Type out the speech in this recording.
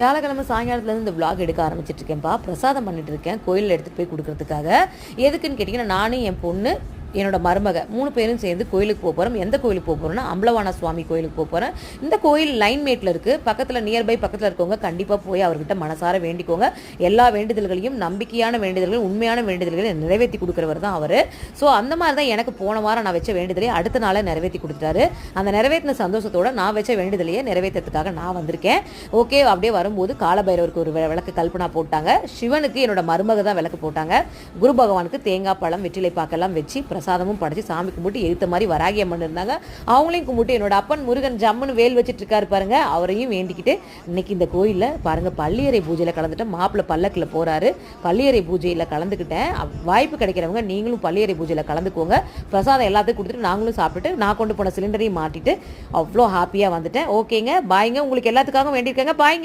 வியாழக்கிழமை சாயங்காலத்துலேருந்து இந்த விளாக் எடுக்க ஆரம்பிச்சிட்ருக்கேன்ப்பா. பிரசாதம் பண்ணிட்டு இருக்கேன் கோயிலில் எடுத்துகிட்டு போய் கொடுக்குறதுக்காக. எதுக்குன்னு கேட்டிங்கன்னா, நானும் என் பொண்ணு என்னோட மருமக 3 பேரும் சேர்ந்து கோயிலுக்கு போகிறோம். எந்த கோயிலுக்கு போகிறோம்னா அம்பலவான சுவாமி கோயிலுக்கு போகிறேன். இந்த கோயில் லைன்மேட்டில் இருக்குது. பக்கத்தில் நியர்பை பக்கத்தில் இருக்கவங்க கண்டிப்பாக போய் அவர்கிட்ட மனசார வேண்டிக்கோங்க. எல்லா வேண்டுதல்களையும் நம்பிக்கையான வேண்டுதல்கள், உண்மையான வேண்டுதல்களை நிறைவேற்றி கொடுக்குறவர் தான் அவர். ஸோ அந்த மாதிரி தான் எனக்கு போன வாரம் நான் வச்ச வேண்டுதலையே அடுத்த நாளே நிறைவேற்றி கொடுத்துட்டாரு. அந்த நிறைவேற்றின சந்தோஷத்தோடு நான் வச்ச வேண்டுதலையே நிறைவேற்றத்துக்காக நான் வந்திருக்கேன். ஓகே, அப்படியே வரும்போது காலபைரவருக்கு ஒரு விளக்கு கல்பனா போட்டாங்க. சிவனுக்கு என்னோட மருமக தான் விளக்கு போட்டாங்க. குரு பகவானுக்கு தேங்காய் பழம் வெற்றிலை பாக்கெல்லாம் வச்சு பிரசாதமும் படைச்சு சாமி கும்பிட்டு எழுத்த மாதிரி வராகி அம்மன் இருந்தாங்க. அவங்களையும் கும்பிட்டு என்னோட அப்பன் முருகன் ஜம்முன்னு வேல் வச்சுட்டு இருக்காரு பாருங்க, அவரையும் வேண்டிக்கிட்டு இன்னைக்கு இந்த கோயிலில் பாருங்க பள்ளியறை பூஜையில் கலந்துட்டேன். மாப்பிள்ளை பல்லக்கில் போறாரு. பள்ளியறை பூஜையில் கலந்துக்கிட்டேன். வாய்ப்பு கிடைக்கிறவங்க நீங்களும் பள்ளியறை பூஜையில் கலந்துக்கோங்க. பிரசாதம் எல்லாத்தையும் கொடுத்துட்டு நாங்களும் சாப்பிட்டுட்டு நான் கொண்டு போன சிலிண்டரையும் மாட்டிட்டு அவ்வளோ ஹாப்பியாக வந்துட்டேன். ஓகேங்க, பாய்ங்க. உங்களுக்கு எல்லாத்துக்காகவும் வேண்டியிருக்கேங்க. பாய்ங்க.